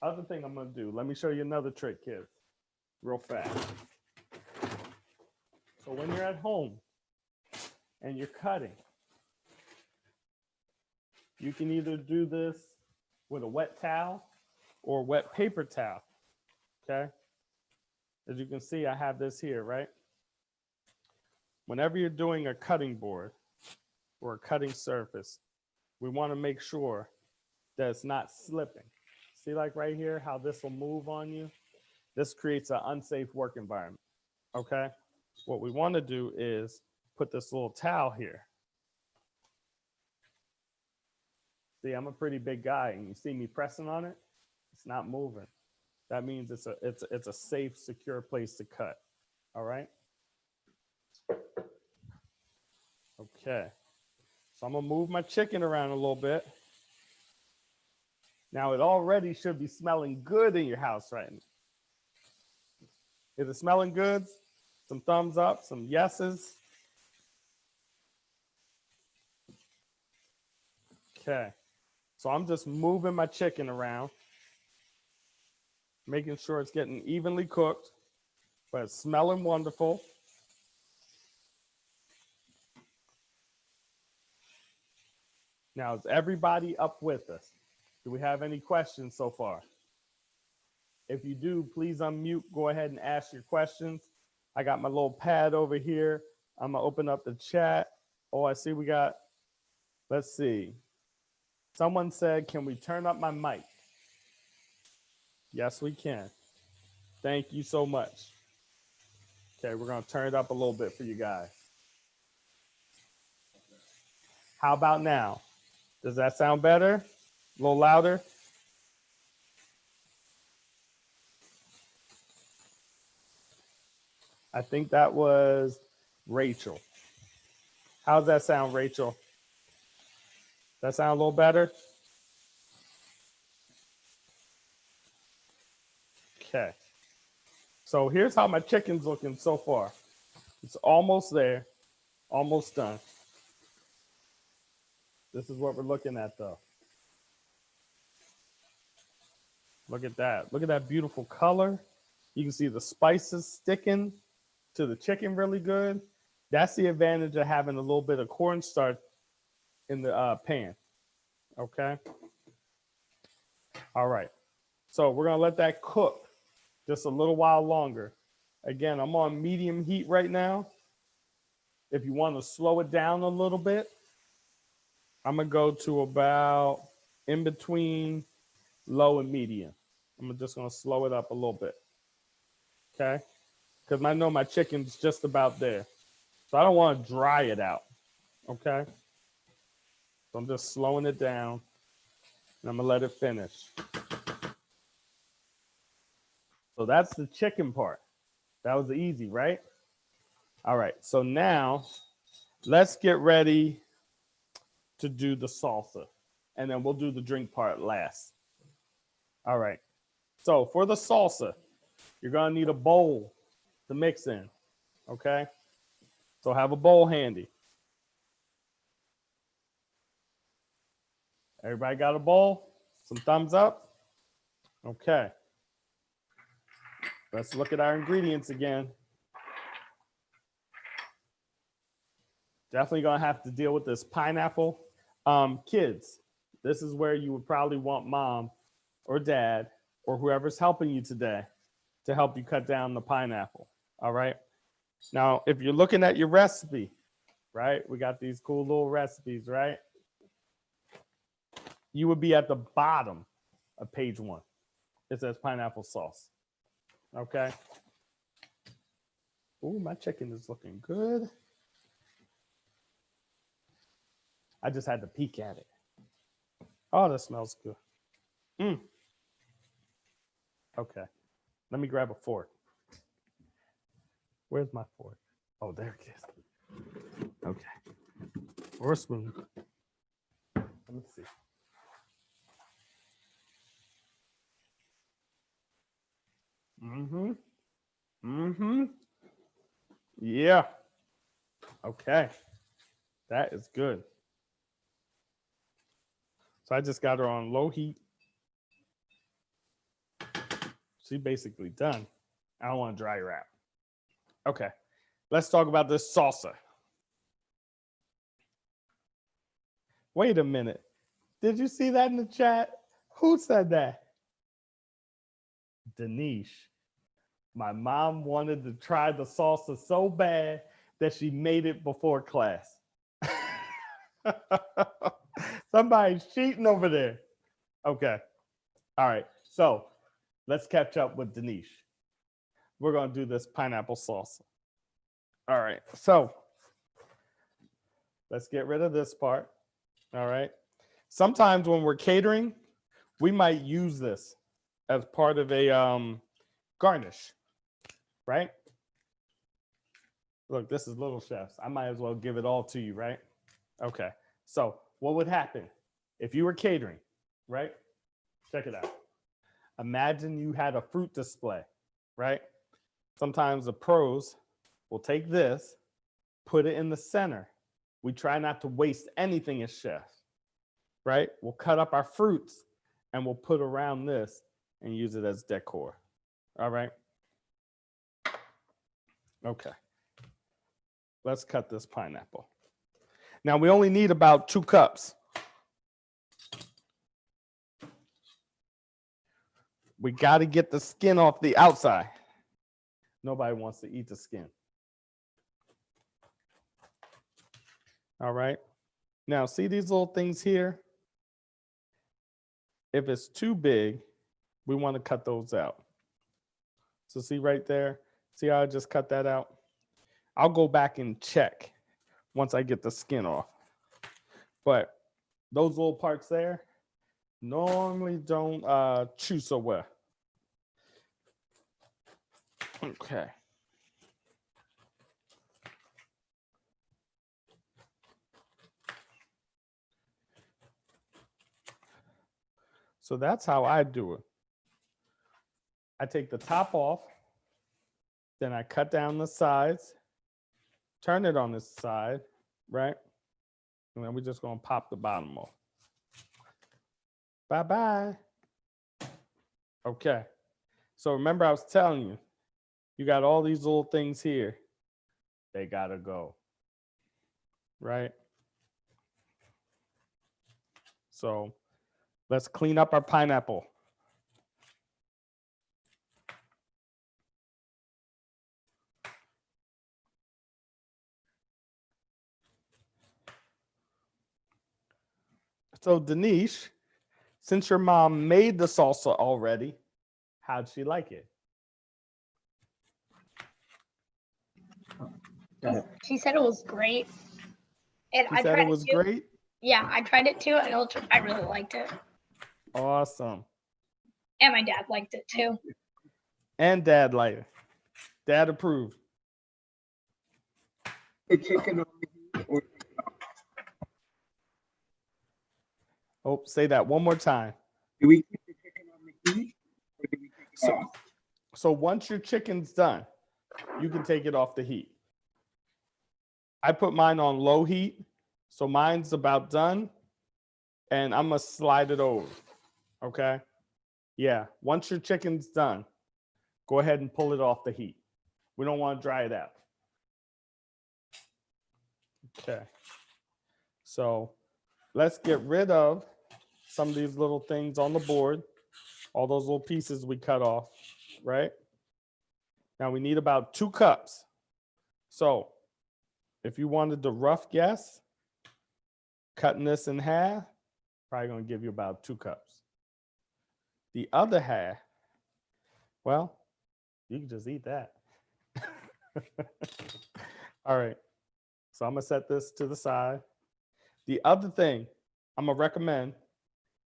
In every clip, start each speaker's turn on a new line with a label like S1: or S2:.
S1: other thing I'm going to do, let me show you another trick, kids, real fast. So when you're at home and you're cutting, you can either do this with a wet towel or a wet paper towel, okay? As you can see, I have this here, right? Whenever you're doing a cutting board or a cutting surface, we want to make sure that it's not slipping. See, like right here, how this will move on you? This creates an unsafe work environment, okay? What we want to do is put this little towel here. See, I'm a pretty big guy, and you see me pressing on it, it's not moving. That means it's a safe, secure place to cut, all right? Okay, so I'm gonna move my chicken around a little bit. Now it already should be smelling good in your house right now. Is it smelling good? Some thumbs up, some yeses. Okay, so I'm just moving my chicken around, making sure it's getting evenly cooked, but it's smelling wonderful. Now, is everybody up with us? Do we have any questions so far? If you do, please unmute. Go ahead and ask your questions. I got my little pad over here. I'm going to open up the chat. Oh, I see we got, let's see. Someone said, can we turn up my mic? Yes, we can. Thank you so much. Okay, we're going to turn it up a little bit for you guys. How about now? Does that sound better? A little louder? I think that was Rachel. How's that sound, Rachel? That sound a little better? Okay. So here's how my chicken's looking so far. It's almost there, almost done. This is what we're looking at though. Look at that. Look at that beautiful color. You can see the spices sticking to the chicken really good. That's the advantage of having a little bit of cornstarch in the pan. Okay. All right. So we're going to let that cook just a little while longer. Again, I'm on medium heat right now. If you want to slow it down a little bit, I'm going to go to about in between low and medium. I'm just going to slow it up a little bit. Okay. Because I know my chicken's just about there. So I don't want to dry it out. Okay. So I'm just slowing it down and I'm going to let it finish. So that's the chicken part. That was easy, right? All right. So now let's get ready to do the salsa. And then we'll do the drink part last. All right. So for the salsa, you're going to need a bowl to mix in. Okay. So have a bowl handy. Everybody got a bowl? Some thumbs up? Okay. Let's look at our ingredients again. Definitely gonna have to deal with this pineapple. Kids, this is where you would probably want mom or dad or whoever's helping you today to help you cut down the pineapple. All right. Now, if you're looking at your recipe, right? We got these cool little recipes, right? You would be at the bottom of page 1. It says pineapple sauce. Okay. Ooh, my chicken is looking good. I just had to peek at it. Oh, that smells good. Okay. Let me grab a fork. Where's my fork? Oh, there it is. Okay. Or a spoon. Let me see. Yeah. Okay. That is good. So I just got her on low heat. She's basically done. I don't want to dry wrap. Okay, let's talk about this salsa. Wait a minute. Did you see that in the chat? Who said that? Denise. My mom wanted to try the salsa so bad that she made it before class. Somebody's cheating over there. Okay. All right. So let's catch up with Denise. We're going to do this pineapple salsa. All right. So let's get rid of this part. All right. Sometimes when we're catering, we might use this as part of a garnish, right? Look, this is Little Chefs. I might as well give it all to you, right? Okay. So what would happen if you were catering, right? Check it out. Imagine you had a fruit display, right? Sometimes the pros will take this, put it in the center. We try not to waste anything as chefs, right? We'll cut up our fruits and we'll put around this and use it as decor. All right. Okay. Let's cut this pineapple. Now we only need about 2 cups. We got to get the skin off the outside. Nobody wants to eat the skin. All right. Now see these little things here? If it's too big, we want to cut those out. So see right there? See how I just cut that out? I'll go back and check once I get the skin off. But those little parts there normally don't chew so well. Okay. So that's how I do it. I take the top off, then I cut down the sides, turn it on this side, right? And then we're just gonna pop the bottom off. Bye-bye. Okay. So remember I was telling you, you got all these little things here. They gotta go, right? So let's clean up our pineapple. So Denise, since your mom made the salsa already, how'd she like it?
S2: She said it was great. And
S1: She said it was great?
S2: Yeah, I tried it too, and I really liked it.
S1: Awesome.
S2: And my dad liked it too.
S1: And Dad liked it. Dad approved.
S3: The chicken on the heat or
S1: Oh, say that one more time.
S3: do we keep the chicken on the heat or do we take it
S1: So,
S3: off?
S1: so once your chicken's done, you can take it off the heat. I put mine on low heat, so mine's about done, and I'm gonna slide it over, okay? Yeah, once your chicken's done, go ahead and pull it off the heat. We don't want to dry it out. Okay, so let's get rid of some of these little things on the board, all those little pieces we cut off, right? Now we need about 2 cups. So if you wanted to rough guess, cutting this in half, probably gonna give you about 2 cups. The other half, well, you can just eat that. All right, so I'm gonna set this to the side. The other thing I'm gonna recommend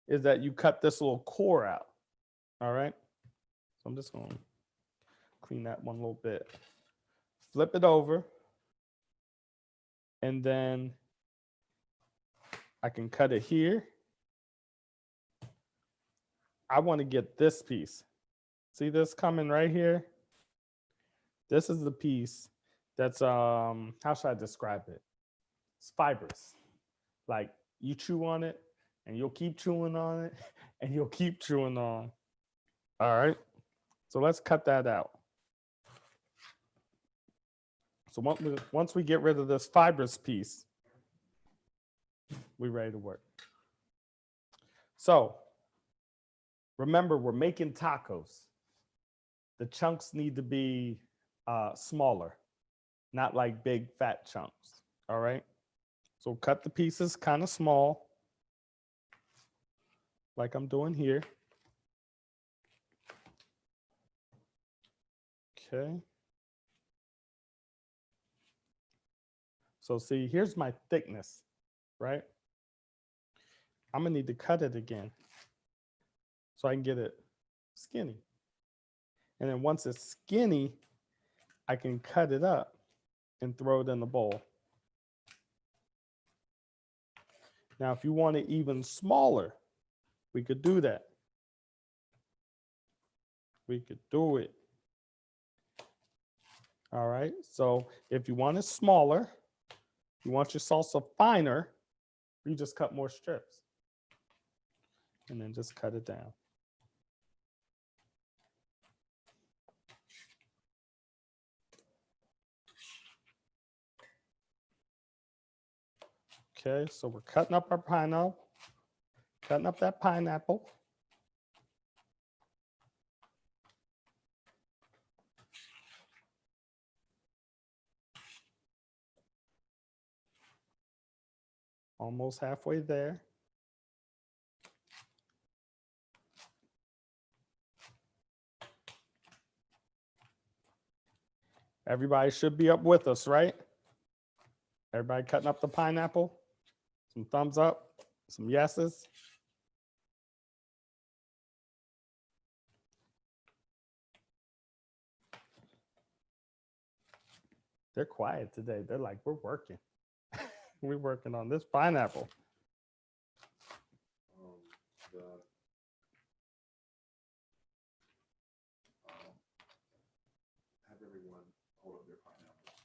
S1: is that you cut this little core out, all right? So I'm just gonna clean that one a little bit. Flip it over, and then I can cut it here. I want to get this piece. See this coming right here? This is the piece that's, how should I describe it? It's fibrous. Like you chew on it and you'll keep chewing on it and you'll keep chewing on. All right. So let's cut that out. So once we get rid of this fibrous piece, we're ready to work. So remember, we're making tacos. The chunks need to be smaller, not like big fat chunks. All right. So cut the pieces kind of small, like I'm doing here. Okay. So see, here's my thickness, right? I'm gonna need to cut it again so I can get it skinny. And then once it's skinny, I can cut it up and throw it in the bowl. Now, if you want it even smaller, we could do that. We could do it. All right, so if you want it smaller, you want your salsa finer, you just cut more strips. And then just cut it down. Okay, so we're cutting up our pineapple, cutting up that pineapple. Almost halfway there. Everybody should be up with us, right? Everybody cutting up the pineapple? Some thumbs up, some yeses. They're quiet today. They're like, we're working. We're working on this pineapple.
S4: Have everyone hold up their pineapples.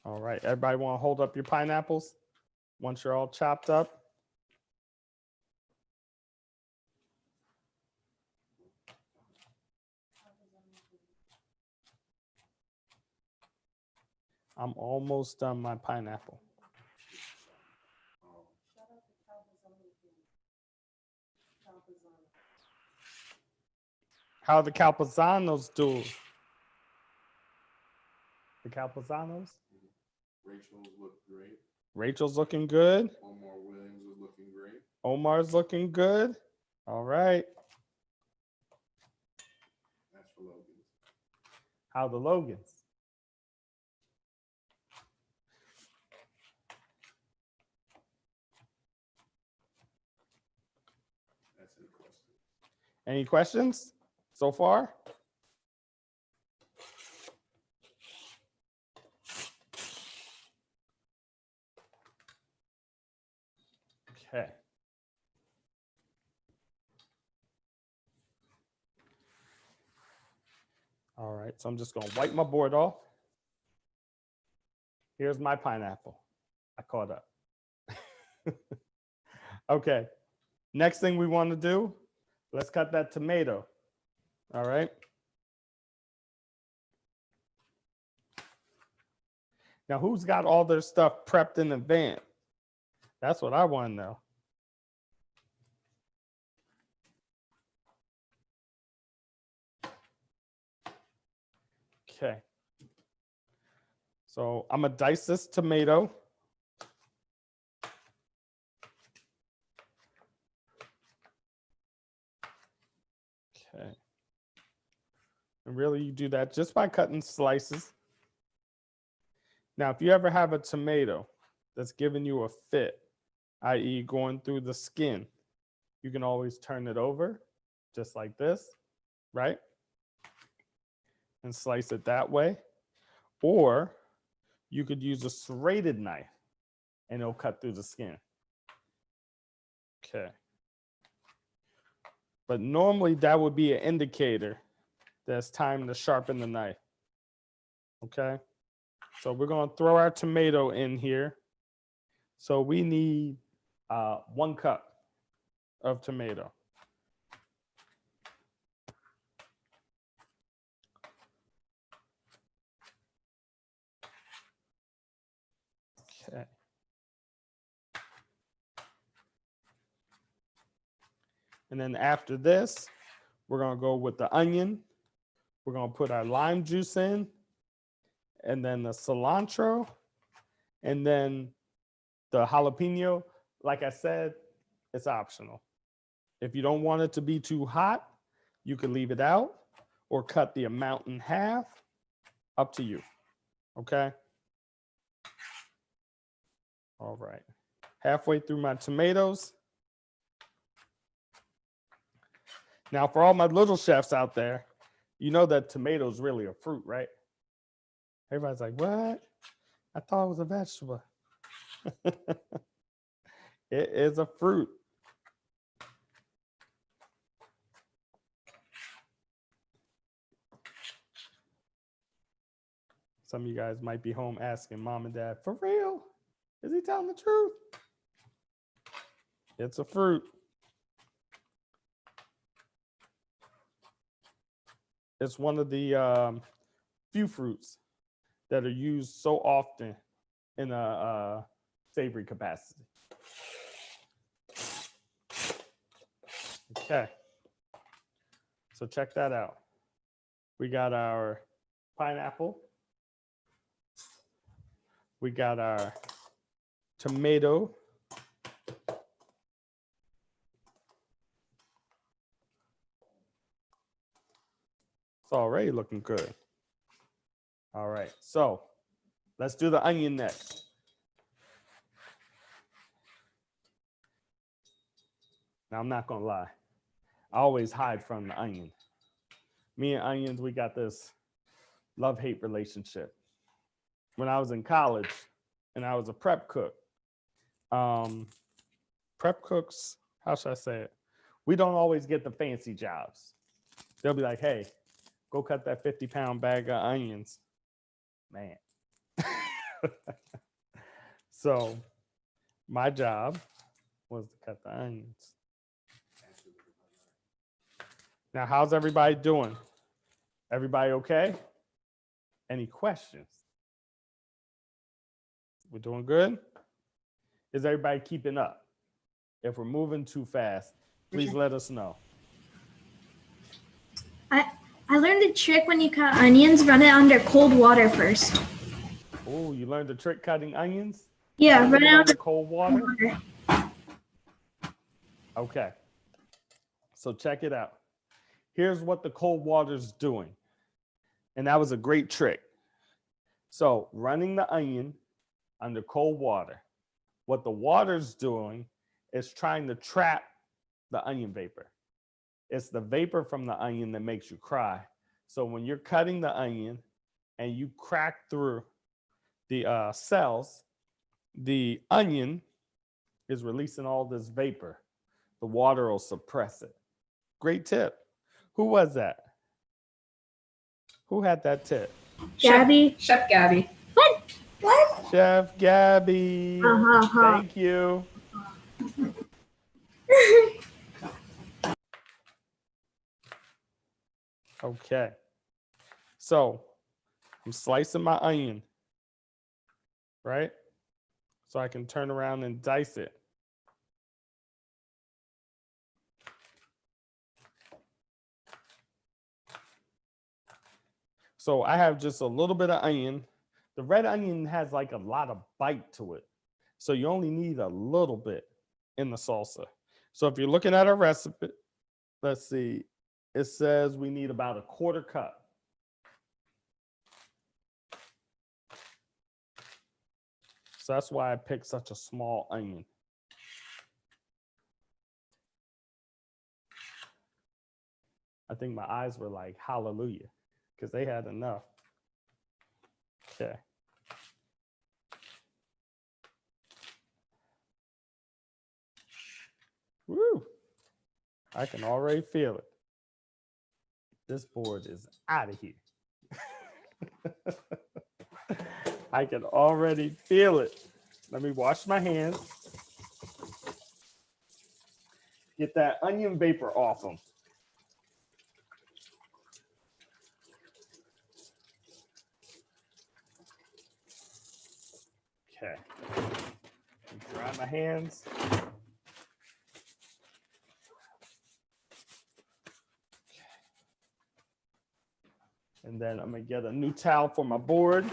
S1: All right, everybody want to hold up your pineapples once you're all chopped up? I'm almost done my pineapple. How the Calpazanos do? The Calpazanos?
S4: Rachel's look great.
S1: Rachel's looking good.
S4: Omar Williams is looking great.
S1: Omar's looking good. All right.
S4: That's for Logan's.
S1: How the Logans?
S4: That's any question.
S1: Any questions so far? Okay. All right, so I'm just gonna wipe my board off. Here's my pineapple. I caught up. Okay, next thing we want to do, let's cut that tomato. All right. Now, who's got all their stuff prepped in advance? That's what I want to know. Okay. So I'm gonna dice this tomato. Okay. And really you do that just by cutting slices. Now, if you ever have a tomato that's giving you a fit, i.e. going through the skin, you can always turn it over just like this, right? And slice it that way. Or you could use a serrated knife and it'll cut through the skin. Okay. But normally that would be an indicator that it's time to sharpen the knife. Okay. So we're going to throw our tomato in here. So we need 1 cup of tomato. And then after this, we're going to go with the onion. We're going to put our lime juice in, and then the cilantro, and then the jalapeno. Like I said, it's optional. If you don't want it to be too hot, you can leave it out or cut the amount in half. Up to you. Okay. All right. Halfway through my tomatoes. Now, for all my little chefs out there, you know that tomato is really a fruit, right? Everybody's like, what? I thought it was a vegetable. It is a fruit. Some of you guys might be home asking mom and dad, for real? Is he telling the truth? It's a fruit. It's one of the few fruits that are used so often in a savory capacity. Okay. So check that out. We got our pineapple. We got our tomato. It's already looking good. All right, so let's do the onion next. Now, I'm not gonna lie. I always hide from the onion. Me and onions, we got this love-hate relationship. When I was in college and I was a prep cook, prep cooks, how should I say it? We don't always get the fancy jobs. They'll be like, hey, go cut that 50-pound bag of onions. Man. So my job was to cut the onions. Now, how's everybody doing? Everybody okay? Any questions? We're doing good? Is everybody keeping up? If we're moving too fast, please let us know.
S5: I learned the trick when you cut onions, run it under cold water first.
S1: Oh, you learned the trick cutting onions?
S5: Yeah, run it
S1: under
S5: under
S1: cold water?
S5: water.
S1: Okay. So check it out. Here's what the cold water's doing. And that was a great trick. So running the onion under cold water, what the water's doing is trying to trap the onion vapor. It's the vapor from the onion that makes you cry. So when you're cutting the onion and you crack through the cells, the onion is releasing all this vapor. The water will suppress it. Great tip. Who was that? Who had that tip?
S5: Gabby.
S6: Chef Gabby.
S5: What?
S1: Chef Gabby. Thank you. Okay. So I'm slicing my onion, right? So I can turn around and dice it. So I have just a little bit of onion. The red onion has like a lot of bite to it. So you only need a little bit in the salsa. So if you're looking at a recipe, let's see, it says we need about a 1/4 cup. So that's why I picked such a small onion. I think my eyes were like, hallelujah, because they had enough. Okay. Woo! I can already feel it. This board is out of here. I can already feel it. Let me wash my hands. Get that onion vapor off them. Okay. Dry my hands. And then I'm gonna get a new towel for my board.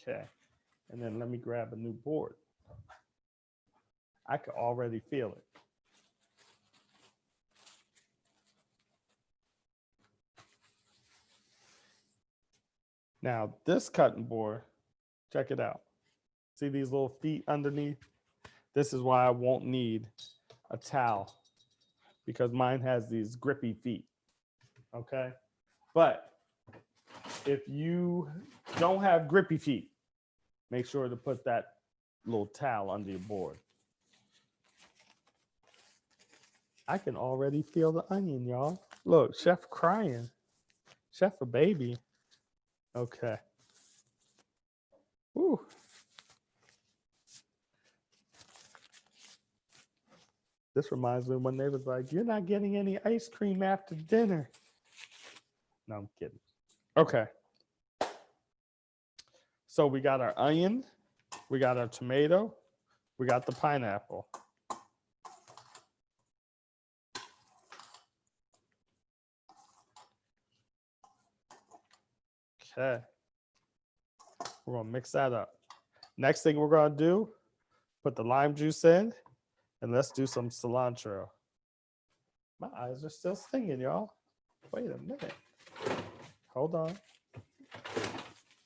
S1: Okay, and then let me grab a new board. I can already feel it. Now this cutting board, check it out. See these little feet underneath? This is why I won't need a towel, because mine has these grippy feet, okay? But if you don't have grippy feet, make sure to put that little towel under your board. I can already feel the onion, y'all. Look, chef crying. Chef a baby. Okay. Woo. This reminds me when they was like, you're not getting any ice cream after dinner. No, I'm kidding. Okay. So we got our onion, we got our tomato, we got the pineapple. Okay. We're gonna mix that up. Next thing we're gonna do, put the lime juice in, and let's do some cilantro. My eyes are still stinging, y'all. Wait a minute. Hold on.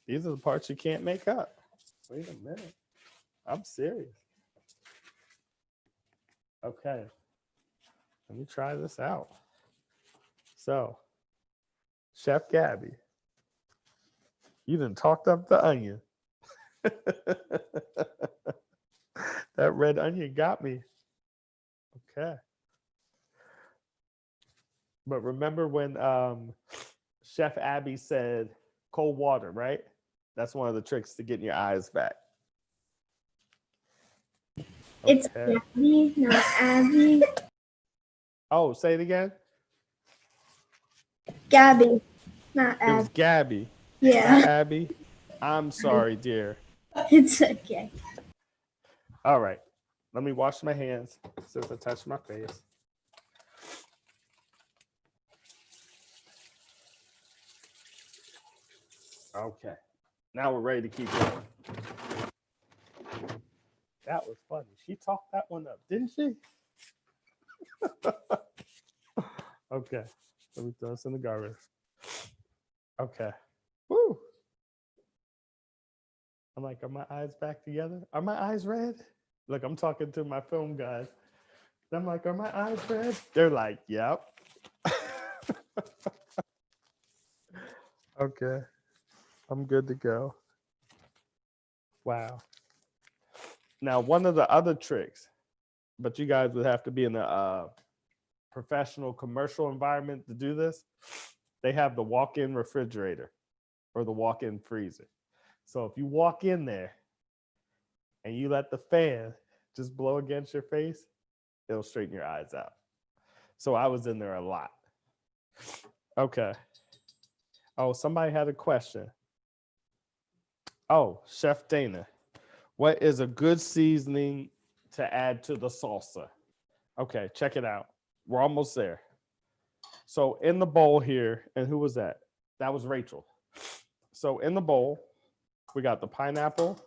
S1: These are the parts you can't make up. Wait a minute. I'm serious. Okay. Let me try this out. So, Chef Gabby, you done talked up the onion. That red onion got me. Okay. But remember when Chef Abby said cold water, right? That's one of the tricks to getting your eyes back.
S5: It's
S1: Okay.
S5: Gabby, not Abby.
S1: Oh, say it again.
S5: Gabby, not
S1: It was
S5: Abby.
S1: Gabby, not
S5: Yeah,
S1: Abby. I'm sorry, dear.
S5: it's okay.
S1: All right. Let me wash my hands since I touched my face. Okay. Now we're ready to keep going. That was funny. She talked that one up, didn't she? Okay. Let me throw this in the garbage. Okay. Woo. I'm like, are my eyes back together? Are my eyes red? Look, I'm talking to my film guys. I'm like, are my eyes red? They're like, yep. Okay. I'm good to go. Wow. Now, one of the other tricks, but you guys would have to be in a professional commercial environment to do this. They have the walk-in refrigerator or the walk-in freezer. So if you walk in there and you let the fan just blow against your face, it'll straighten your eyes out. So I was in there a lot. Okay. Oh, somebody had a question. Oh, Chef Dana, what is a good seasoning to add to the salsa? Okay, check it out. We're almost there. So in the bowl here, and who was that? That was Rachel. So in the bowl, we got the pineapple,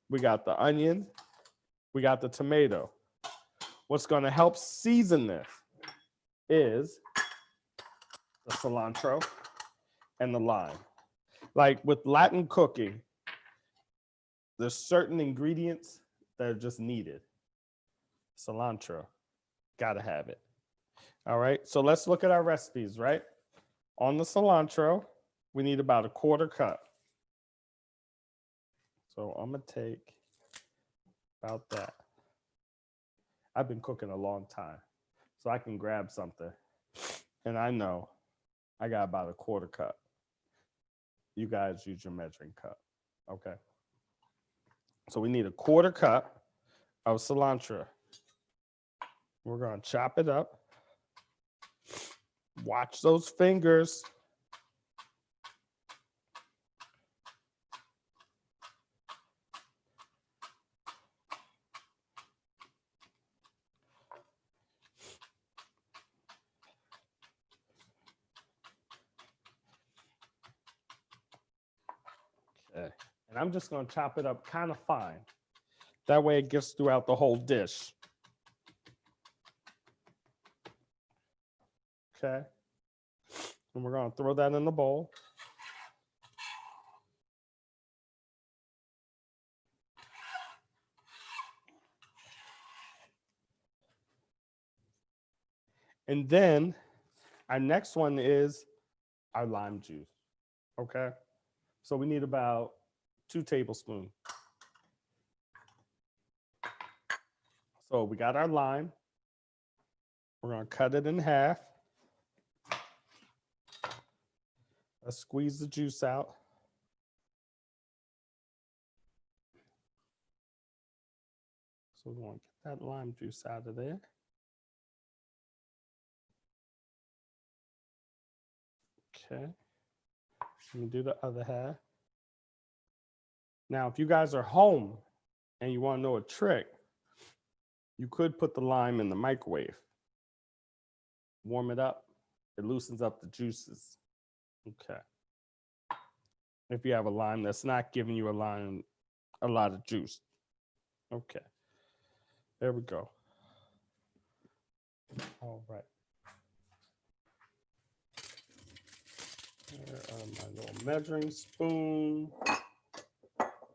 S1: we got the onion, we got the tomato. What's going to help season this is the cilantro and the lime. Like with Latin cooking, there's certain ingredients that are just needed. Cilantro, gotta have it. All right, so let's look at our recipes, right? On the cilantro, we need about a quarter cup. So I'm gonna take about that. I've been cooking a long time, so I can grab something. And I know I got about a quarter cup. You guys use your measuring cup, okay? So we need a quarter cup of cilantro. We're gonna chop it up. Watch those fingers. And I'm just going to chop it up kind of fine. That way it gets throughout the whole dish. Okay. And we're going to throw that in the bowl. And then our next one is our lime juice. Okay. So we need about 2 tablespoons. So we got our lime. We're going to cut it in half. Let's squeeze the juice out. So we want to get that lime juice out of there. Okay. Let me do the other half. Now, if you guys are home and you want to know a trick, you could put the lime in the microwave. Warm it up. It loosens up the juices. Okay. If you have a lime that's not giving you a lot of juice. Okay. There we go. All right. There are my little measuring spoon.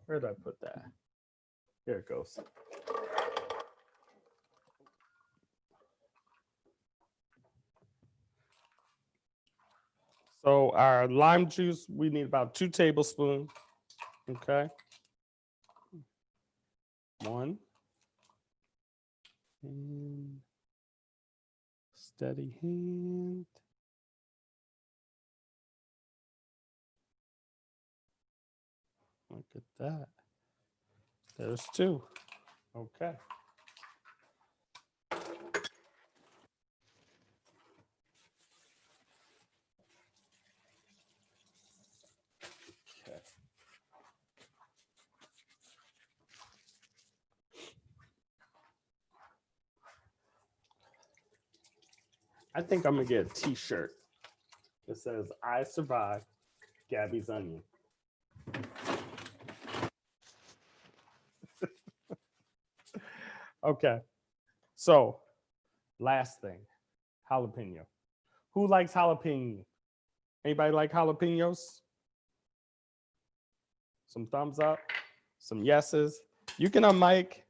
S1: Where did I put that? Here it goes. So our lime juice, we need about 2 tablespoons. Okay. 1. And steady hand. Look at that. There's 2. Okay. Okay. I think I'm gonna get a t-shirt that says I survived Gabby's onion. Okay. So last thing, jalapeno. Who likes jalapeno? Anybody like jalapenos? Some thumbs up, some yeses. You can unmic.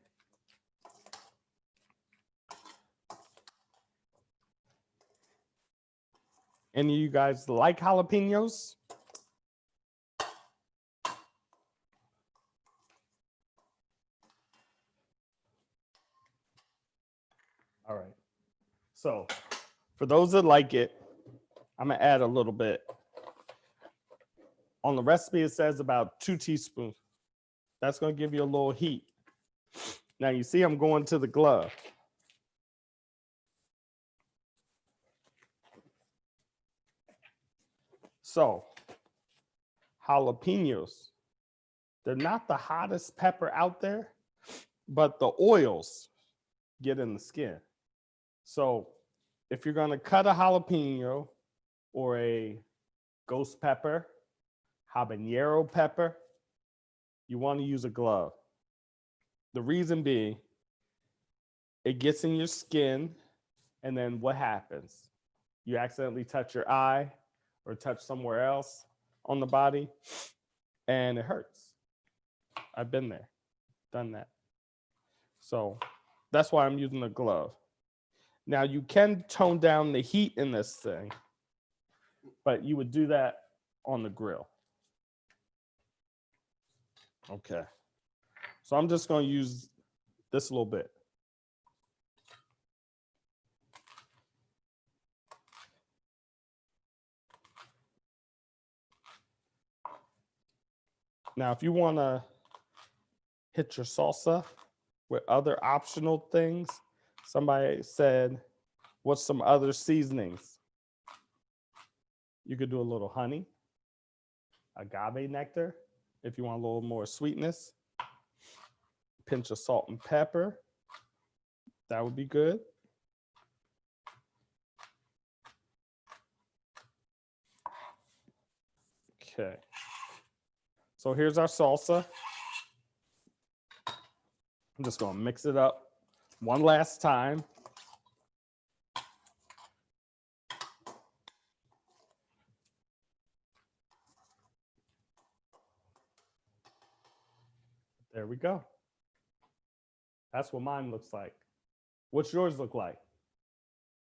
S1: Any of you guys like jalapenos? All right. So for those that like it, I'm gonna add a little bit. On the recipe, it says about 2 teaspoons. That's gonna give you a little heat. Now you see I'm going to the glove. So jalapenos, they're not the hottest pepper out there, but the oils get in the skin. So if you're gonna cut a jalapeno or a ghost pepper, habanero pepper, you want to use a glove. The reason being, it gets in your skin, and then what happens? You accidentally touch your eye or touch somewhere else on the body, and it hurts. I've been there, done that. So that's why I'm using a glove. Now you can tone down the heat in this thing, but you would do that on the grill. Okay. So I'm just going to use this a little bit. Now, if you want to hit your salsa with other optional things, somebody said, what's some other seasonings? You could do a little honey, agave nectar, if you want a little more sweetness. Pinch of salt and pepper. That would be good. Okay. So here's our salsa. I'm just gonna mix it up one last time. There we go. That's what mine looks like. What's yours look like?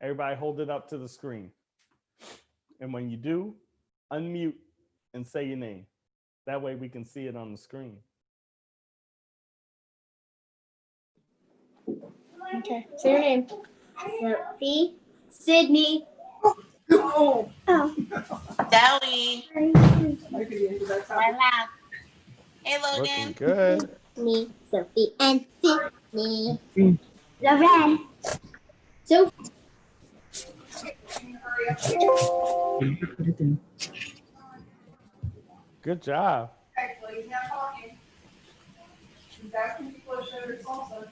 S1: Everybody hold it up to the screen. And when you do, unmute and say your name. That way we can see it on the screen.
S2: Okay. Say your name. Sophie. Sydney.
S3: Oh.
S2: Oh.
S6: Zoe.
S2: Carla.
S6: Hey,
S1: Looking
S6: Logan.
S1: good.
S2: Me, Sophie, and Sydney. Lauren. Sophie.
S1: Good job.
S3: Actually, he's not talking. He's asking people to show their salsa.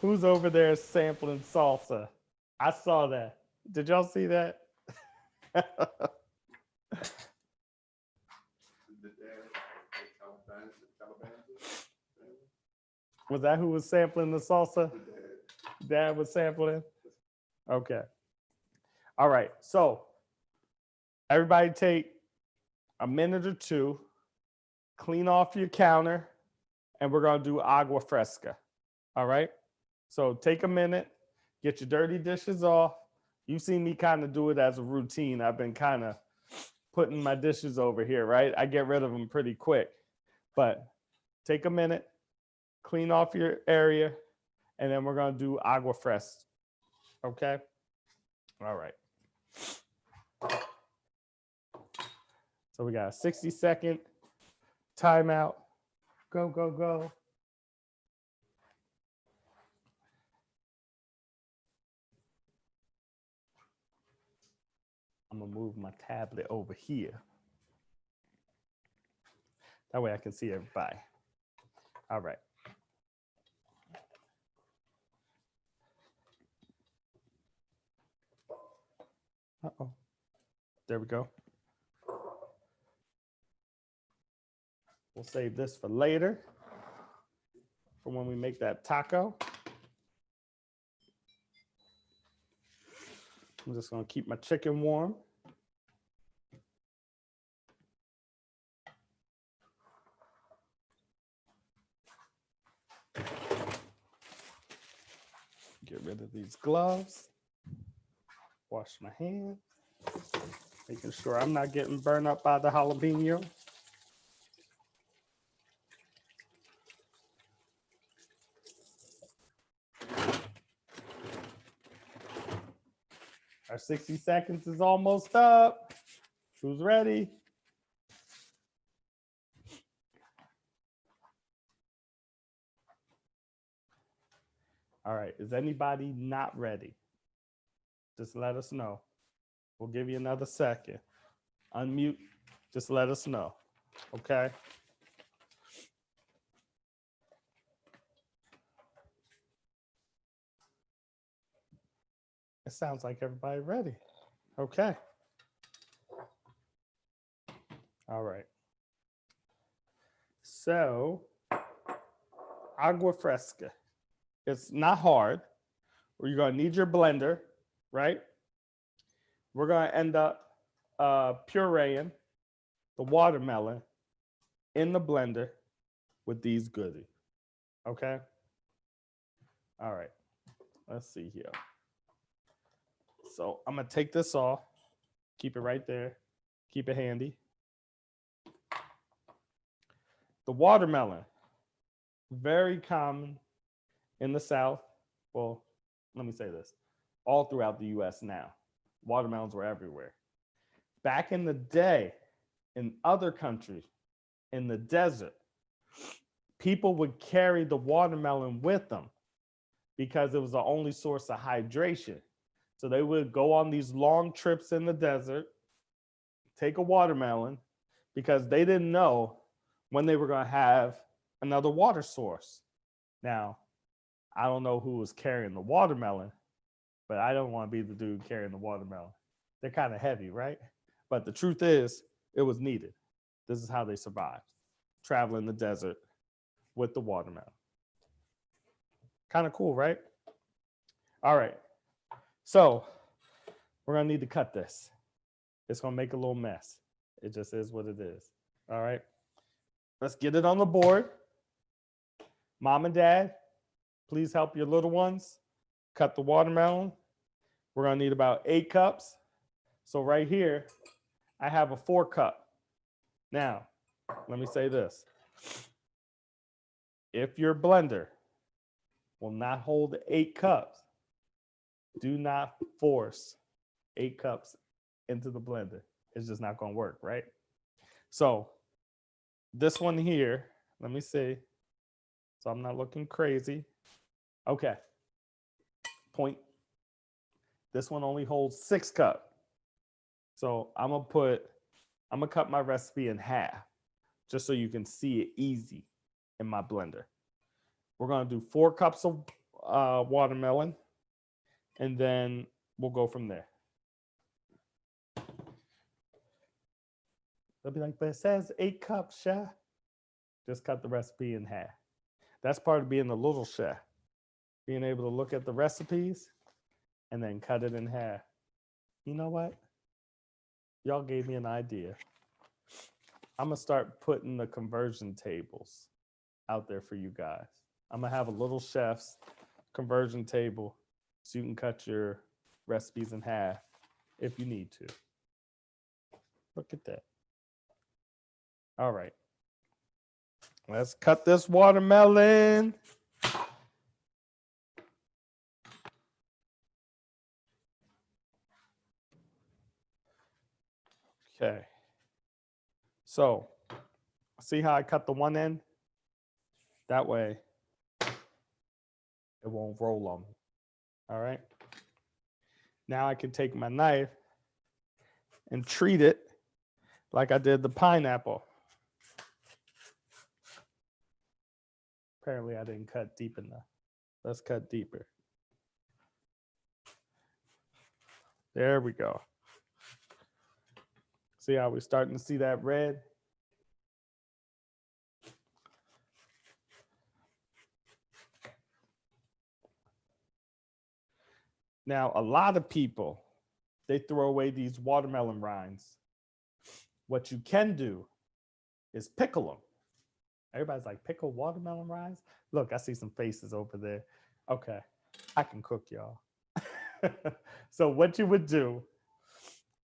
S1: Who's over there sampling salsa? I saw that. Did y'all see that?
S4: The dad, Taliban.
S1: Was that who was sampling the salsa?
S4: The dad.
S1: Dad was sampling? Okay. All right. So everybody take a minute or two, clean off your counter, and we're going to do agua fresca. All right. So take a minute, get your dirty dishes off. You've seen me kind of do it as a routine. I've been kind of putting my dishes over here, right? I get rid of them pretty quick, but take a minute, clean off your area, and then we're going to do agua fresca. Okay. All right. So we got a 60-second timeout. Go, go, go. I'm gonna move my tablet over here. That way I can see everybody. All right. Uh-oh. There we go. We'll save this for later, for when we make that taco. I'm just gonna keep my chicken warm. Get rid of these gloves. Wash my hands. Making sure I'm not getting burned up by the jalapeno. Our 60 seconds is almost up. Who's ready? All right, is anybody not ready? Just let us know. We'll give you another second. Unmute, just let us know, okay? It sounds like everybody ready. Okay. All right. So, agua fresca. It's not hard. You're going to need your blender, right? We're going to end up pureeing the watermelon in the blender with these goodies. Okay? All right. Let's see here. So I'm going to take this off. Keep it right there. Keep it handy. The watermelon, very common in the South. Well, let me say this. All throughout the US now. Watermelons were everywhere. Back in the day, in other countries, in the desert, people would carry the watermelon with them because it was the only source of hydration. So they would go on these long trips in the desert, take a watermelon, because they didn't know when they were going to have another water source. Now, I don't know who was carrying the watermelon, but I don't want to be the dude carrying the watermelon. They're kind of heavy, right? But the truth is, It was needed. This is how they survived, traveling the desert with the watermelon. Kind of cool, right? All right. So we're going to need to cut this. It's going to make a little mess. It just is what it is. All right. Let's get it on the board. Mom and Dad, please help your little ones cut the watermelon. We're going to need about 8 cups. So right here, I have a 4 cup. Now, let me say this. If your blender will not hold 8 cups, do not force 8 cups into the blender. It's just not going to work, right? So this one here, let me see. So I'm not looking crazy. Okay. Point. This one only holds 6 cups. So I'm gonna cut my recipe in half just so you can see it easy in my blender. We're gonna do 4 cups of watermelon, and then we'll go from there. They'll be like, but it says 8 cups, chef. Just cut the recipe in half. That's part of being a little chef. Being able to look at the recipes and then cut it in half. You know what? Y'all gave me an idea. I'm going to start putting the conversion tables out there for you guys. I'm going to have a little chef's conversion table so you can cut your recipes in half if you need to. Look at that. All right. Let's cut this watermelon. Okay. So, see how I cut the one end? That way, it won't roll on me. All right. Now I can take my knife and treat it like I did the pineapple. Apparently, I didn't cut deep enough. Let's cut deeper. There we go. See how we're starting to see that red? Now, a lot of people, they throw away these watermelon rinds. What you can do is pickle them. Everybody's like, pickle watermelon rinds? Look, I see some faces over there. Okay, I can cook, y'all. So what you would do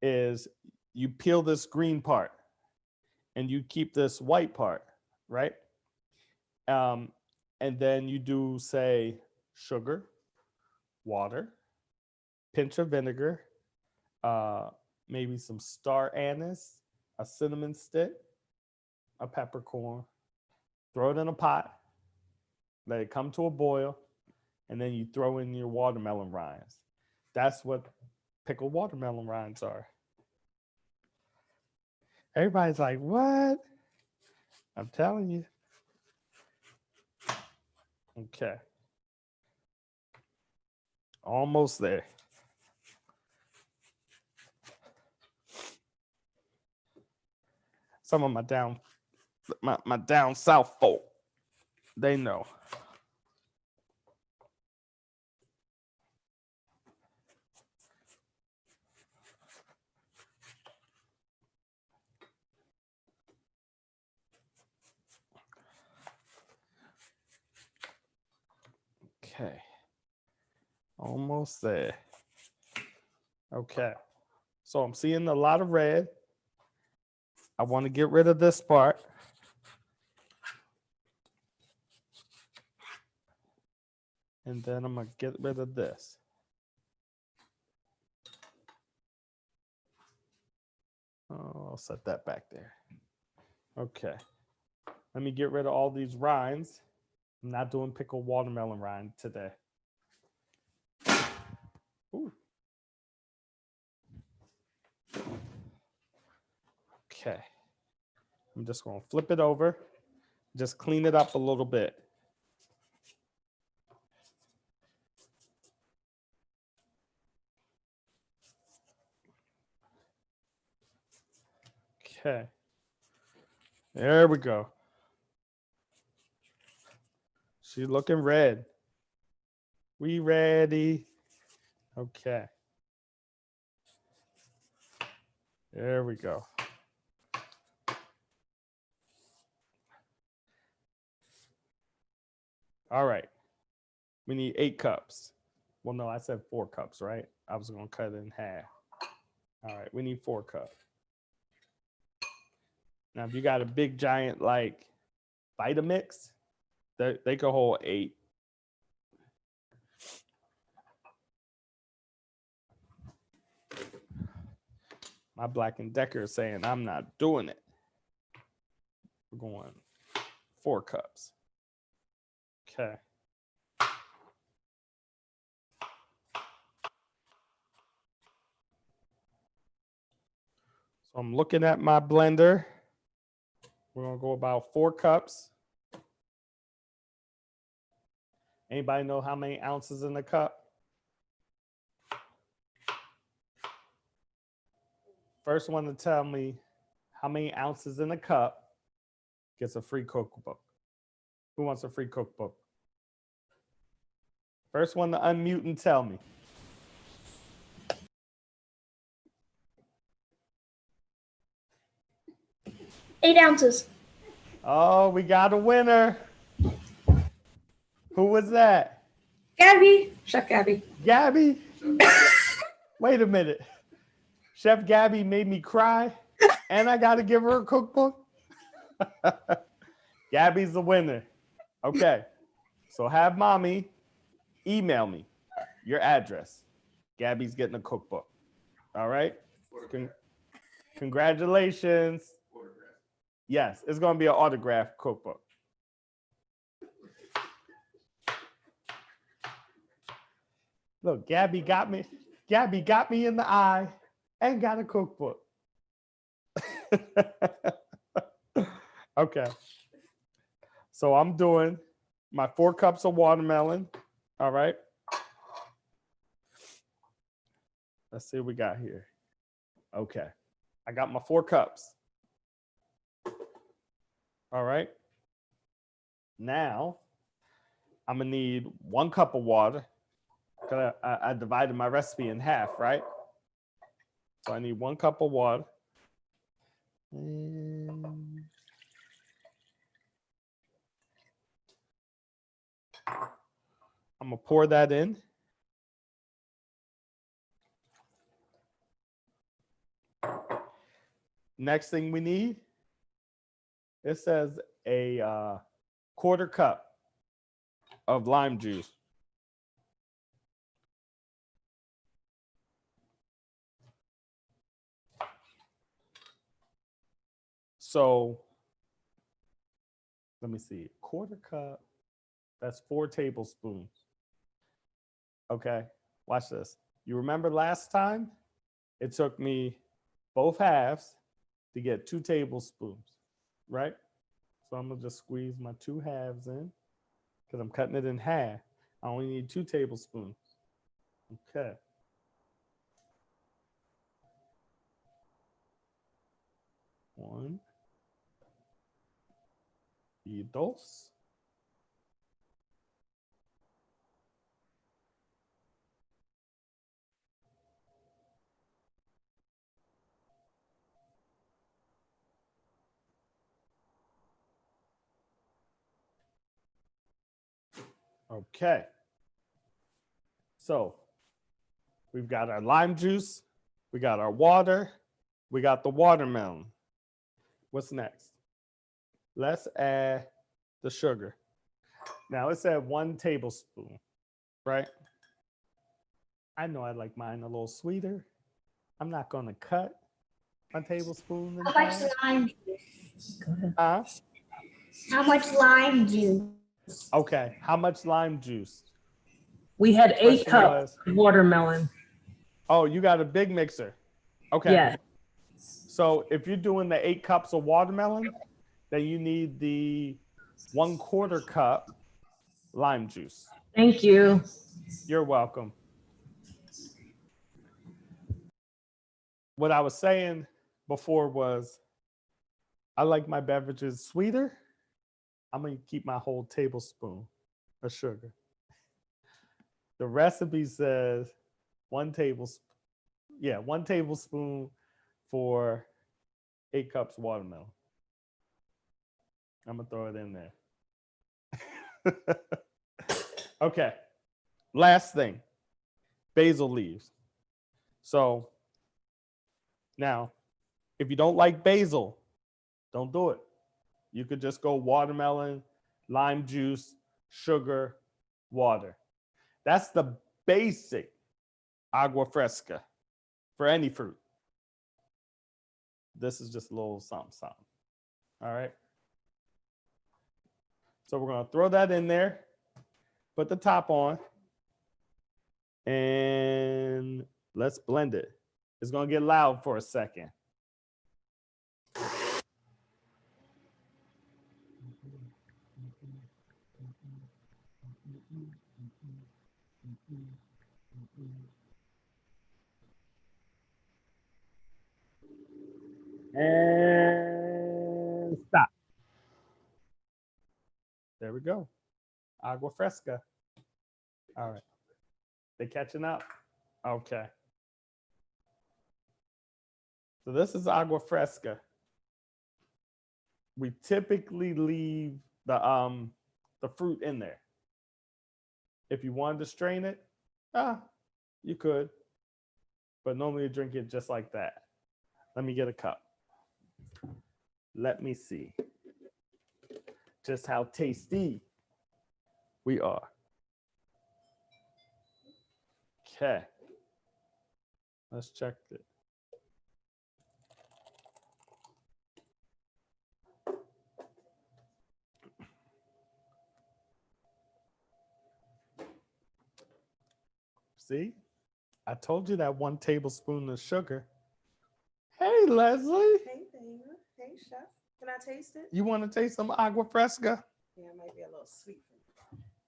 S1: is you peel this green part and you keep this white part, right? And then you do, say, sugar, water, pinch of vinegar, maybe some star anise, a cinnamon stick, a peppercorn, throw it in a pot, let it come to a boil, and then you throw in your watermelon rinds. That's what pickled watermelon rinds are. Everybody's like, what? I'm telling you. Okay. Almost there. Some of my down south folk, they know. Okay. Almost there. Okay. So I'm seeing a lot of red. I want to get rid of this part. And then I'm going to get rid of this. Oh, I'll set that back there. Okay. Let me get rid of all these rinds. I'm not doing pickled watermelon rind today. Ooh. Okay. I'm just going to flip it over. Just clean it up a little bit. Okay. There we go. She's looking red. We ready? Okay. There we go. All right. We need 8 cups. Well, no, I said 4 cups, right? I was going to cut it in half. All right. We need 4 cups. Now, if you got a big, giant, like, Vitamix, they could hold 8. My Black & Decker is saying I'm not doing it. We're going 4 cups. Okay. So I'm looking at my blender. We're going to go about 4 cups. Anybody know how many ounces in the cup? First one to tell me how many ounces in a cup gets a free cookbook. Who wants a free cookbook? First one to unmute and tell me.
S5: 8 ounces.
S1: Oh, we got a winner. Who was that?
S5: Gabby. Chef Gabby.
S1: Gabby? Wait a minute. Chef Gabby made me cry, and I got to give her a cookbook? Gabby's the winner. Okay. So have mommy email me your address. Gabby's getting a cookbook. All right? Congratulations. Yes, it's going to be an autographed cookbook. Look, Gabby got me in the eye and got a cookbook. Okay. So I'm doing my 4 cups of watermelon. All right. Let's see what we got here. Okay. I got my 4 cups. All right. Now I'm going to need 1 cup of water. Because I divided my recipe in half, right? So I need 1 cup of water. And I'm going to pour that in. Next thing we need, it says a 1/4 cup of lime juice. So let me see, 1/4 cup, that's 4 tablespoons. Okay, watch this. You remember last time? It took me both halves to get 2 tablespoons, right? So I'm gonna just squeeze my 2 halves in because I'm cutting it in half. I only need 2 tablespoons. Okay. One. Y dos. Okay. So we've got our lime juice, we got our water, we got the watermelon. What's next? Let's add the sugar. Now it said 1 tablespoon, right? I know I like mine a little sweeter. I'm not gonna cut my tablespoon in
S5: How much
S1: half.
S5: lime juice? How much lime juice?
S1: Okay, how much lime juice?
S7: We had 8
S1: Question
S7: cups of watermelon.
S1: Oh, you got a big mixer. Okay.
S7: Yeah.
S1: So if you're doing the 8 cups of watermelon, then you need the 1/4 cup lime juice.
S7: Thank you.
S1: You're welcome. What I was saying before was I like my beverages sweeter. I'm going to keep my whole tablespoon of sugar. The recipe says 1 tablespoon. Yeah, 1 tablespoon for 8 cups watermelon. I'm going to throw it in there. Okay. Last thing, basil leaves. So now, if you don't like basil, don't do it. You could just go watermelon, lime juice, sugar, water. That's the basic agua fresca for any fruit. This is just a little something, something. All right. So we're going to throw that in there, put the top on, and let's blend it. It's going to get loud for a second. And stop. There we go. Agua fresca. All right. They catching up? Okay. So this is agua fresca. We typically leave the fruit in there. If you wanted to strain it, you could. But normally you drink it just like that. Let me get a cup. Let me see just how tasty we are. Okay. Let's check it. See? I told you that 1 tablespoon of sugar. Hey, Leslie.
S8: Hey, Dana. Hey, Chef. Can I taste it?
S1: You want to taste some agua fresca?
S8: Yeah, it might be a little sweet.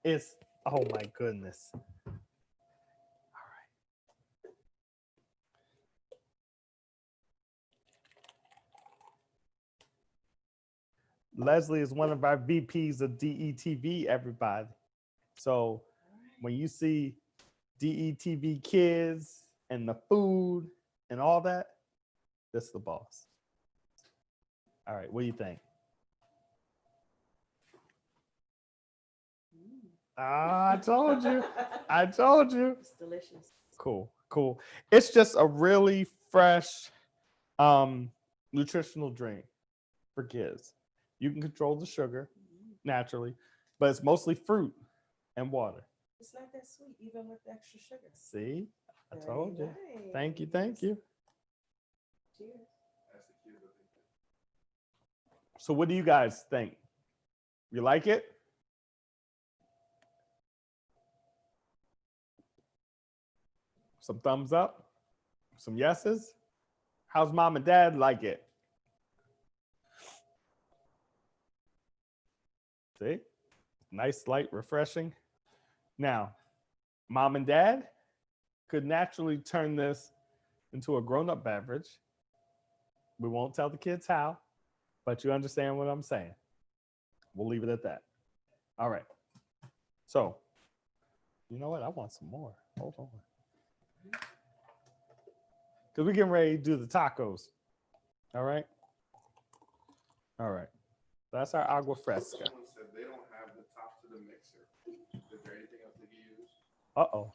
S1: It's, oh my goodness. All right. Leslie is one of our VPs of DETV, everybody. So when you see DETV kids and the food and all that, this is the boss. All right, what do you think? I told you. I told you.
S8: It's delicious.
S1: Cool, cool. It's just a really fresh, nutritional drink for kids. You can control the sugar naturally, but it's mostly fruit and water.
S8: It's not that sweet, even with the extra sugar.
S1: See, I
S8: Very
S1: told you.
S8: nice.
S1: Thank you, thank you.
S8: Cheers.
S1: So what do you guys think? You like it? Some thumbs up? Some yeses? How's mom and dad like it? See? Nice, light, refreshing. Now, mom and dad could naturally turn this into a grown-up beverage. We won't tell the kids how, but you understand what I'm saying. We'll leave it at that. All right. So, you know what? I want some more. Hold on. Because we're getting ready to do the tacos. All right? All right. That's our agua fresca.
S4: Someone said they don't have the top to the mixer. Is there anything else they can use?
S1: Uh-oh.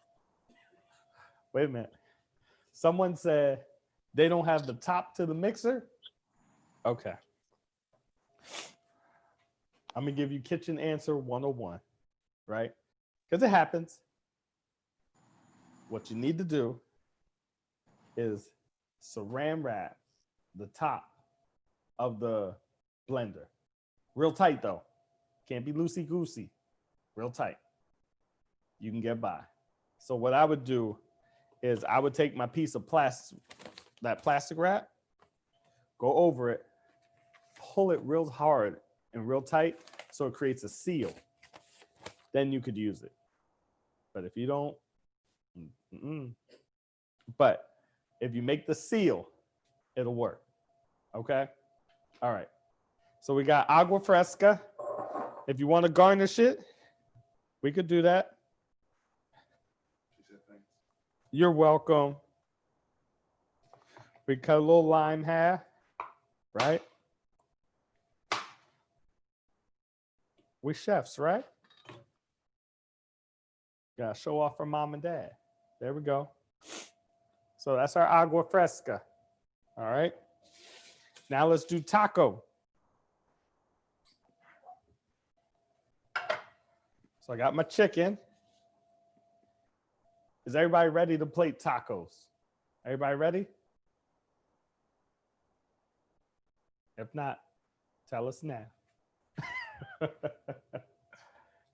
S1: Wait a minute. Someone said they don't have the top to the mixer? Okay. I'm going to give you kitchen answer 101, right? Because it happens. What you need to do is saran wrap the top of the blender. Real tight, though. Can't be loosey-goosey. Real tight. You can get by. So what I would do is I would take my piece of plastic, that plastic wrap, go over it, pull it real hard and real tight so it creates a seal. Then you could use it. But if you don't, but if you make the seal, it'll work. Okay? All right. So we got Agua Fresca. If you want to garnish it, we could do that.
S4: She said thanks.
S1: You're welcome. We cut a little lime half, right? We chefs, right? Gotta show off for mom and dad. There we go. So that's our Agua Fresca. All right. Now let's do taco. So I got my chicken. Is everybody ready to plate tacos? Everybody ready? If not, tell us now.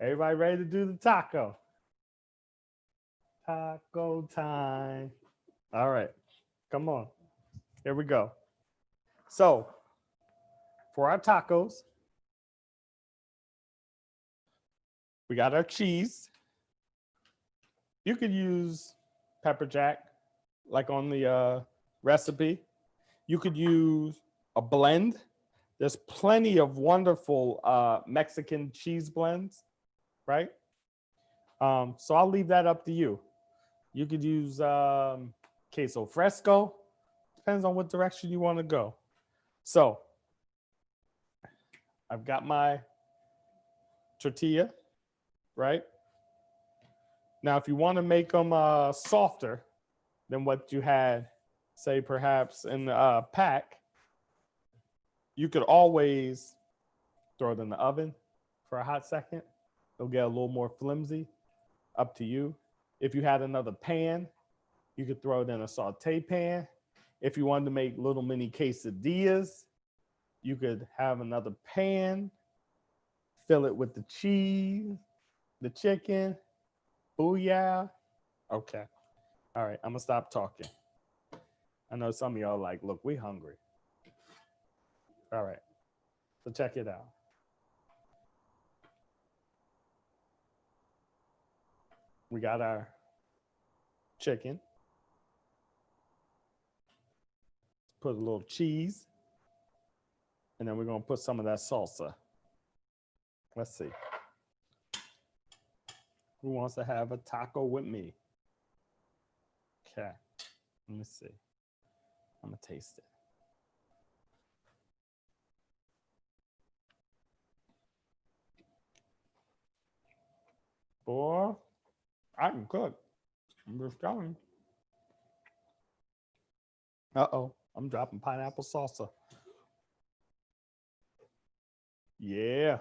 S1: Everybody ready to do the taco? Taco time. All right, come on. Here we go. So for our tacos, we got our cheese. You could use pepper jack, like on the recipe. You could use a blend. There's plenty of wonderful Mexican cheese blends, right? So I'll leave that up to you. You could use queso fresco. Depends on what direction you want to go. So I've got my tortilla, right? Now, if you want to make them softer than what you had, say perhaps in the pack, you could always throw it in the oven for a hot second. It'll get a little more flimsy, up to you. If you had another pan, you could throw it in a saute pan. If you wanted to make little mini quesadillas, you could have another pan, fill it with the cheese, the chicken. Booyah. Okay. All right, I'm gonna stop talking. I know some of y'all are like, look, we hungry. All right, so check it out. We got our chicken. Put a little cheese. And then we're gonna put some of that salsa. Let's see. Who wants to have a taco with me? Okay, let me see. I'm gonna taste it. Boy, I can cook. I'm just telling you. Uh-oh, I'm dropping pineapple salsa. Yeah,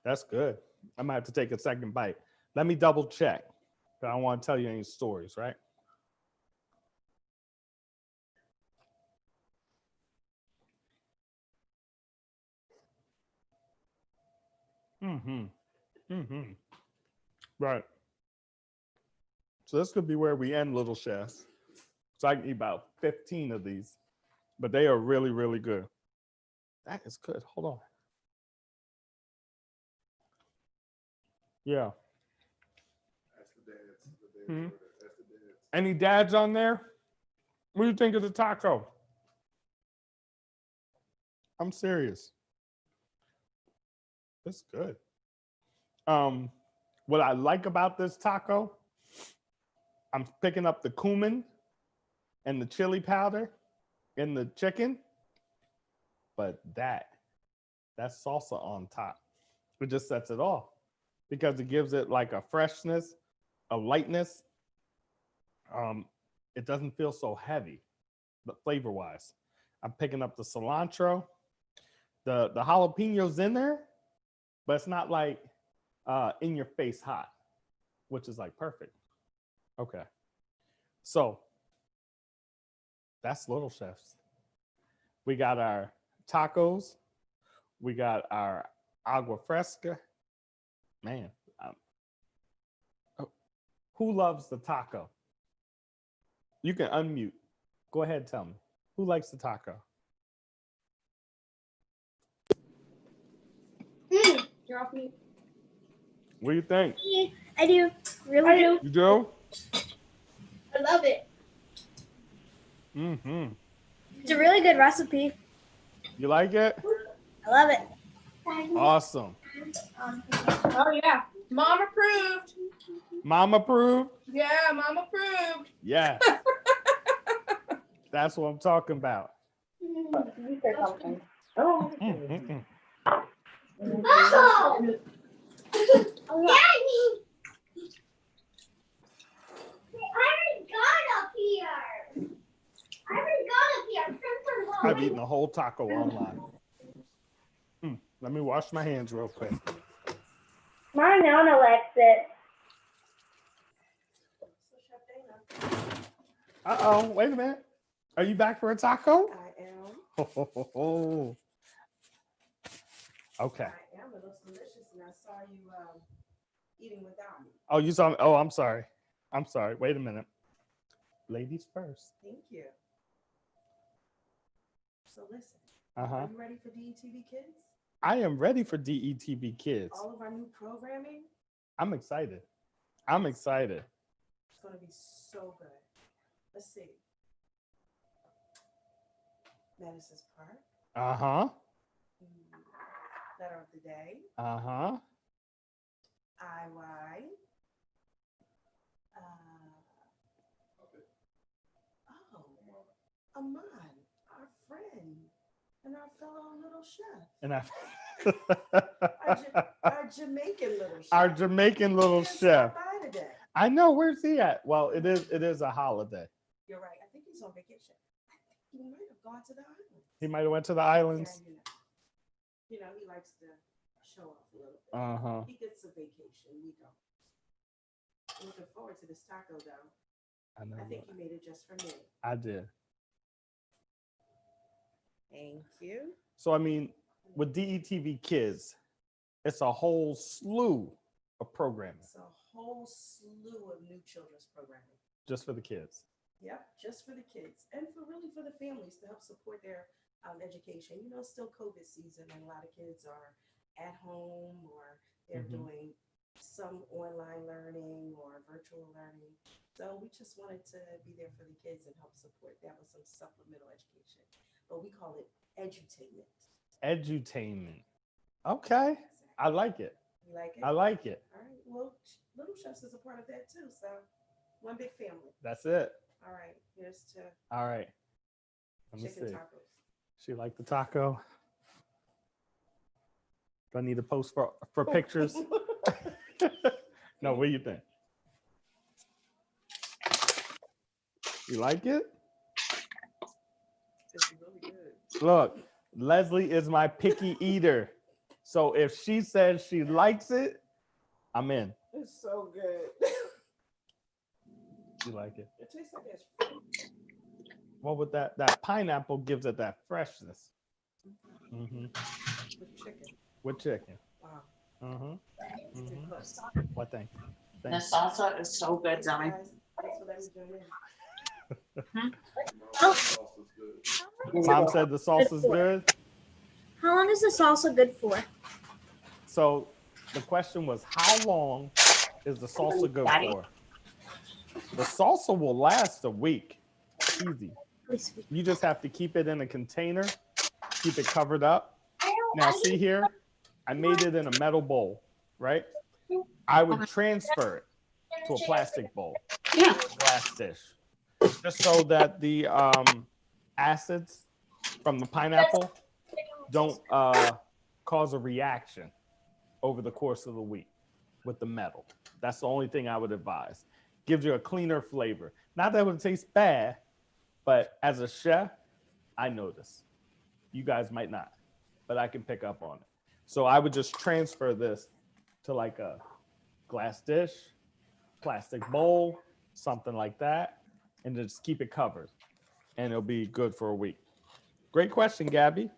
S1: that's good. I might have to take a second bite. Let me double check. I don't want to tell you any stories, right? Right. So this could be where we end, Little Chefs. So I can eat about 15 of these, but they are really, really good. That is good. Hold on. Yeah.
S4: That's the dads. That's the dads.
S1: Any dads on there? What do you think of the taco? I'm serious. It's good. What I like about this taco, I'm picking up the cumin and the chili powder in the chicken, but that salsa on top, it just sets it off because it gives it like a freshness, a lightness. It doesn't feel so heavy, but flavor-wise. I'm picking up the cilantro. The jalapenos in there, but it's not like in your face hot, which is like perfect. Okay. So that's Little Chefs. We got our tacos. We got our Agua Fresca. Man, who loves the taco? You can unmute. Go ahead, tell me. Who likes the taco?
S2: You're off mute.
S1: What do you think?
S5: Yeah, I do. Really do.
S1: You do?
S2: I love it.
S1: Mm-hmm.
S5: It's a really good recipe.
S1: You like it?
S5: I I love it.
S1: Awesome.
S3: Oh, yeah. Mom approved.
S1: Mom approved?
S3: Yeah, mom approved.
S1: Yeah. That's what I'm talking about.
S8: You say something.
S1: Mm, mm, mm.
S5: Oh, Daddy! I already got up here.
S1: I've eaten a whole taco online. Let me wash my hands real quick.
S5: Mine on Alexis.
S8: So, Chef Dana,
S1: Uh-oh, wait a minute. Are you back for a taco?
S8: I am.
S1: Okay.
S8: I am. It looks delicious, and I saw you eating without me.
S1: Oh, you saw me. Oh, I'm sorry. I'm sorry. Wait a minute. Ladies first.
S8: Thank you. So listen,
S1: Uh-huh.
S8: are you ready for DETV Kids?
S1: I am ready for DETV Kids.
S8: All of our new programming,
S1: I'm excited. I'm excited.
S8: it's going to be so good. Let's see. Madison's Park,
S1: Uh-huh.
S8: Letter of the Day,
S1: Uh-huh.
S8: IY. Aman, our friend, and our fellow little chef.
S1: And I
S8: Our Jamaican little chef.
S1: our Jamaican little
S8: He didn't
S1: chef.
S8: stop by today.
S1: I know, where's he at? Well, it is a holiday.
S8: You're right. I think he's on vacation. I think he might have gone to the island.
S1: He might have went to the
S8: Yeah,
S1: islands.
S8: you know, he likes to show off a little bit.
S1: Uh-huh.
S8: He gets a vacation. We don't. I'm looking forward to this taco, though.
S1: I know.
S8: I think you made it just for me.
S1: I did.
S8: Thank you.
S1: So I mean, with DETV Kids, it's a whole slew of programming
S8: It's a whole slew of new children's programming.
S1: just for the kids.
S8: Yep, just for the kids and for really for the families to help support their education. You know, it's still COVID season, and a lot of kids are at home or they're
S1: Mhm.
S8: doing some online learning or virtual learning. So we just wanted to be there for the kids and help support that with some supplemental education. But we call it edutainment.
S1: Edutainment. Okay. I like it.
S8: You like it?
S1: I like it.
S8: All right. Well, Little Chefs is a part of that too. So one big family.
S1: That's it.
S8: All right. Here's to
S1: All right. Let me
S8: chicken
S1: see.
S8: tacos.
S1: She liked the taco. Do I need to post for pictures? No, what do you think? You like it?
S8: It's really good.
S1: Look, Leslie is my picky eater. So if she says she likes it, I'm in.
S8: It's so good.
S1: You like it?
S8: It tastes like it's fruit.
S1: Well, with that pineapple gives it that freshness. Mm-hmm.
S8: With chicken.
S1: With chicken.
S8: Wow.
S1: Mm-hmm.
S8: It's
S1: Mhm.
S8: good cooked.
S1: What thing?
S6: The
S1: Thanks.
S6: salsa is so good, Zoe.
S8: Guys, thanks for letting me join in.
S1: Mom said the salsa's good.
S5: How long is the salsa good for?
S1: So the question was, how long is the salsa good for? The salsa will last a week. Easy. You just have to keep it in a container, keep it covered up. Now see here, I made it in a metal bowl, right? I would transfer it to a plastic bowl,
S6: Yeah.
S1: or a glass dish, just so that the acids from the pineapple don't cause a reaction over the course of the week with the metal. That's the only thing I would advise. Gives you a cleaner flavor. Not that it would taste bad, but as a chef, I notice. You guys might not, but I can pick up on it. So I would just transfer this to like a glass dish, plastic bowl, something like that, and just keep it covered, and it'll be good for a week. Great question, Gabby.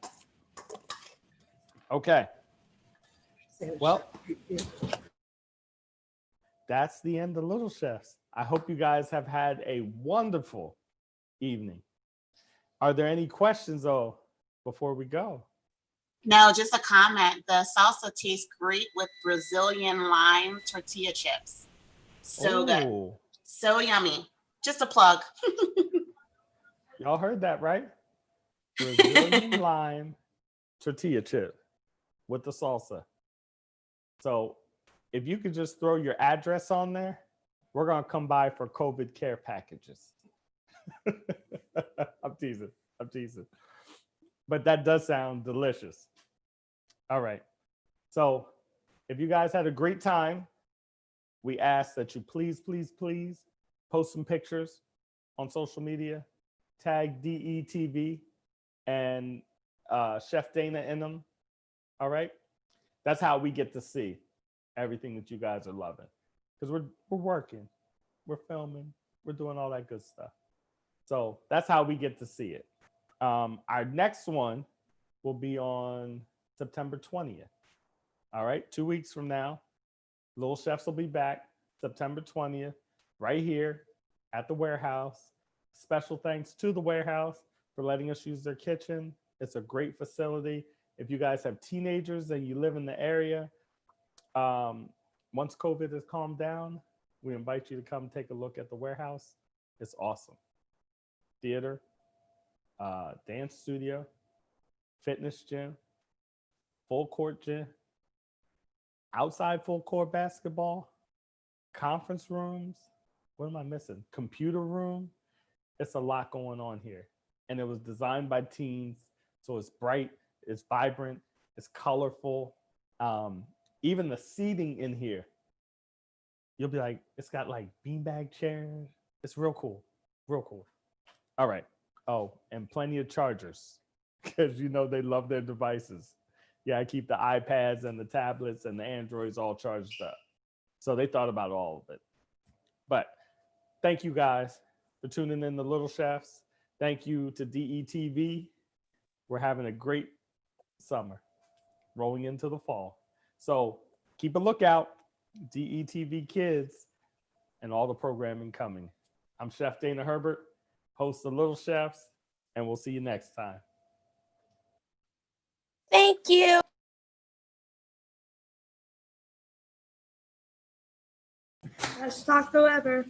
S1: Okay. Well, that's the end of Little Chefs. I hope you guys have had a wonderful evening. Are there any questions, though, before we go?
S6: No, just a comment. The salsa tastes great with Brazilian lime tortilla chips. So good.
S1: Ooh,
S6: So yummy. Just a plug.
S1: y'all heard that, right? Brazilian lime tortilla chip. with the salsa. So if you could just throw your address on there, we're going to come by for COVID care packages. I'm teasing. But that does sound delicious. All right. So if you guys had a great time, we ask that you please post some pictures on social media, tag DETV and Chef Dana in them. All right. That's how we get to see everything that you guys are loving. Because we're working, we're filming, we're doing all that good stuff. So that's how we get to see it. Our next one will be on September 20th. All right, 2 weeks from now, Little Chefs will be back September 20th, right here at the warehouse. Special thanks to the warehouse for letting us use their kitchen. It's a great facility. If you guys have teenagers and you live in the area, once COVID has calmed down, we invite you to come take a look at the warehouse. It's awesome. Theater, dance studio, fitness gym, full court gym, outside full court basketball, conference rooms. What am I missing? Computer room. It's a lot going on here. And it was designed by teens. So it's bright, it's vibrant, it's colorful. Even the seating in here, you'll be like, it's got like beanbag chairs. It's real cool, real cool. All right. Oh, and plenty of chargers because you know they love their devices. Yeah, I keep the iPads and the tablets and the Androids all charged up. So they thought about all of it. But thank you guys for tuning in to Little Chefs. Thank you to DETV. We're having a great summer rolling into the fall. So keep a lookout, DETV Kids, and all the programming coming. I'm Chef Dana Herbert, host of Little Chefs, and we'll see you next time.
S9: Thank you.
S5: Best taco ever.